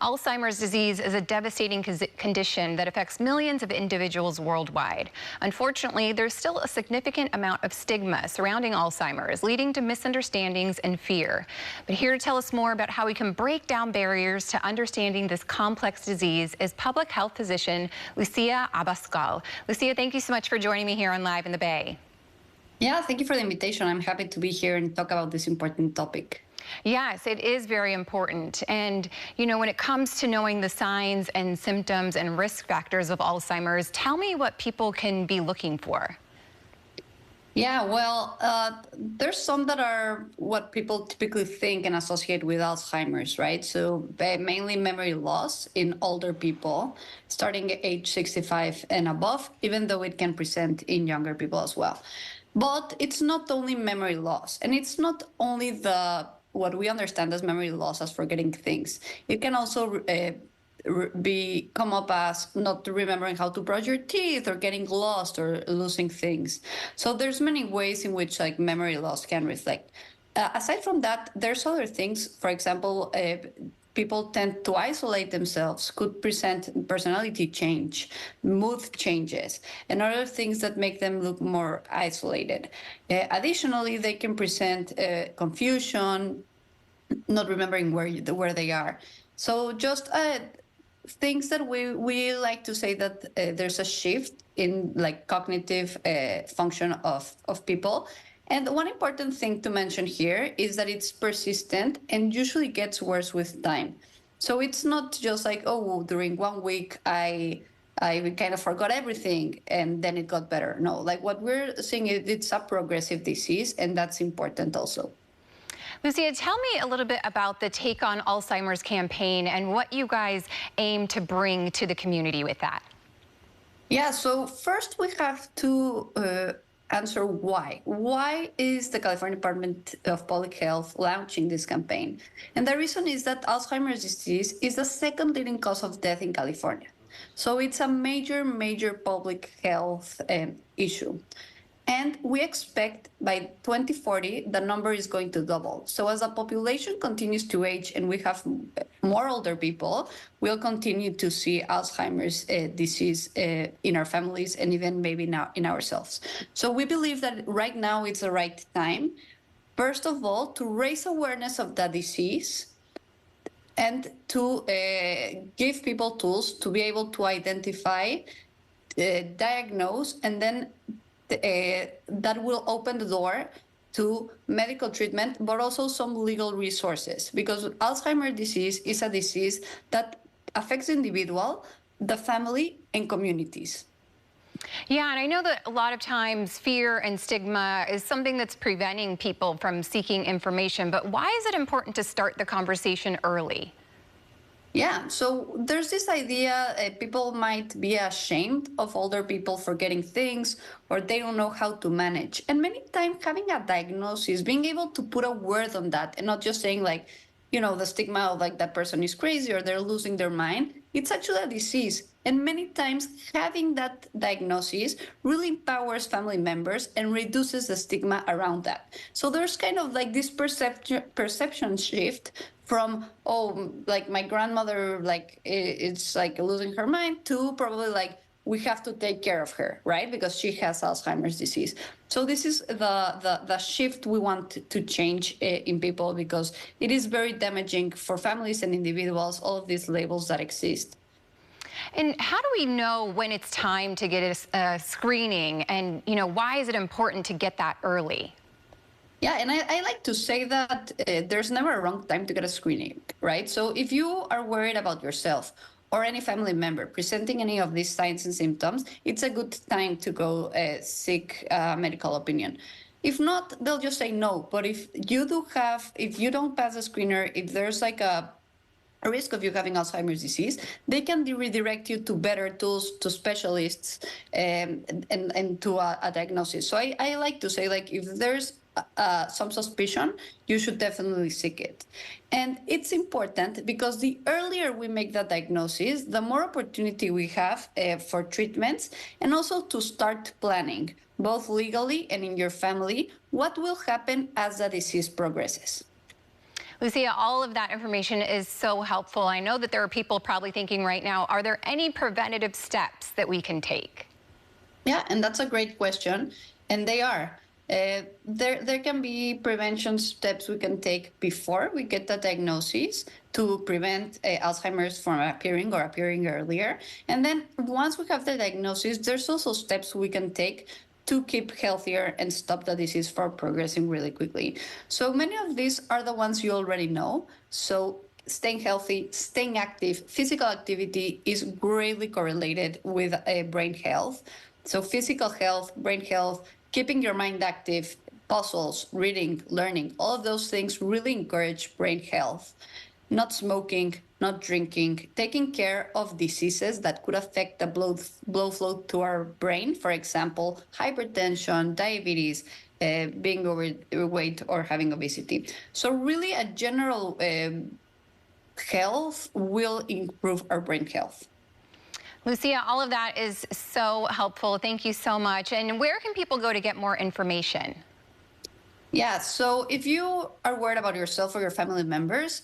Alzheimer's disease is a devastating condition that affects millions of individuals worldwide. Unfortunately, there's still a significant amount of stigma surrounding Alzheimer's, leading to misunderstandings and fear. But here to tell us more about how we can break down barriers to understanding this complex disease is public health physician Lucia Abascal. Lucia, thank you so much for joining me here on Live in the Bay. Yeah, thank you for the invitation. I'm happy to be here and talk about this important topic. Yes, it is very important. And, you know, when it comes to knowing the signs and symptoms and risk factors of Alzheimer's, tell me what people can be looking for. Yeah, well, there's some that are what people typically think and associate with Alzheimer's, right? So mainly memory loss in older people, starting at age 65 and above, even though it can present in younger people as well. But it's not only memory loss, and it's not only what we understand as memory loss as forgetting things. It can also come up as not remembering how to brush your teeth or getting lost or losing things. So there's many ways in which like memory loss can reflect. Aside from that, there's other things. For example, people tend to isolate themselves, could present personality change, mood changes, and other things that make them look more isolated. Additionally, they can present confusion, not remembering where they are. So just things that we like to say that there's a shift in like cognitive function of people. And one important thing to mention here is that it's persistent and usually gets worse with time. So it's not just like, oh, during 1 week, I kind of forgot everything and then it got better. No, like what we're seeing is it's a progressive disease, and that's important also. Lucia, tell me a little bit about the Take on Alzheimer's campaign and what you guys aim to bring to the community with that. Yeah, so first we have to answer why. Why is the California Department of Public Health launching this campaign? And the reason is that Alzheimer's disease is the second leading cause of death in California. So it's a major public health issue. And we expect by 2040, the number is going to double. So as the population continues to age and we have more older people, we'll continue to see Alzheimer's disease in our families and even maybe now in ourselves. So we believe that right now it's the right time, first of all, to raise awareness of the disease and to give people tools to be able to identify, diagnose, and then that will open the door to medical treatment, but also some legal resources, because Alzheimer's disease is a disease that affects the individual, the family, and communities. Yeah, and I know that a lot of times fear and stigma is something that's preventing people from seeking information, but why is it important to start the conversation early? Yeah, so there's this idea people might be ashamed of older people forgetting things, or they don't know how to manage. And many times having a diagnosis, being able to put a word on that and not just saying like, you know, the stigma of like that person is crazy or they're losing their mind, it's actually a disease. And many times having that diagnosis really empowers family members and reduces the stigma around that. So there's kind of like this perception shift from, oh, like my grandmother, like it's like losing her mind, to probably like we have to take care of her, right? Because she has Alzheimer's disease. So this is the shift we want to change in people, because it is very damaging for families and individuals, all of these labels that exist. And how do we know when it's time to get a screening, and you know, why is it important to get that early? Yeah, and I like to say that there's never a wrong time to get a screening, right? So if you are worried about yourself or any family member presenting any of these signs and symptoms, it's a good time to go seek medical opinion. If not, they'll just say no. But if you don't pass the screener, if there's like a risk of you having Alzheimer's disease, they can redirect you to better tools, to specialists, and to a diagnosis. So I like to say, like, if there's some suspicion, you should definitely seek it. And it's important because the earlier we make that diagnosis, the more opportunity we have for treatments, and also to start planning, both legally and in your family, what will happen as the disease progresses. Lucia, all of that information is so helpful. I know that there are people probably thinking right now, are there any preventative steps that we can take? Yeah, and that's a great question, and they are. There can be prevention steps we can take before we get the diagnosis to prevent Alzheimer's from appearing or appearing earlier. And then once we have the diagnosis, there's also steps we can take to keep healthier and stop the disease from progressing really quickly. So many of these are the ones you already know. So staying healthy, staying active, physical activity is greatly correlated with brain health. So physical health, brain health, keeping your mind active, puzzles, reading, learning, all of those things really encourage brain health. Not smoking, not drinking, taking care of diseases that could affect the blood flow to our brain, for example, hypertension, diabetes, being overweight, or having obesity. So really a general health will improve our brain health. Lucia, all of that is so helpful. Thank you so much. And where can people go to get more information? Yeah, so if you are worried about yourself or your family members,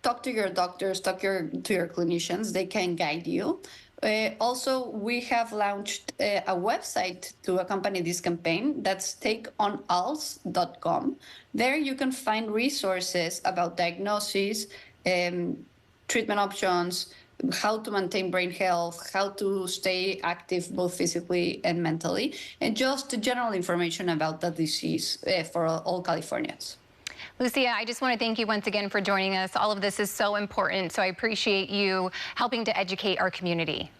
talk to your doctors, to your clinicians. They can guide you. Also, we have launched a website to accompany this campaign. That's takeonals.com. There you can find resources about diagnosis, treatment options, how to maintain brain health, how to stay active both physically and mentally, and just general information about the disease for all Californians. Lucia, I just want to thank you once again for joining us. All of this is so important, so I appreciate you helping to educate our community.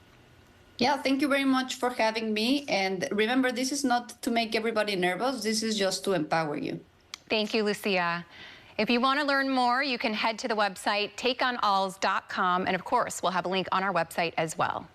Yeah, thank you very much for having me. And remember, this is not to make everybody nervous. This is just to empower you. Thank you, Lucia. If you want to learn more, you can head to the website takeonalls.com. And of course, we'll have a link on our website as well.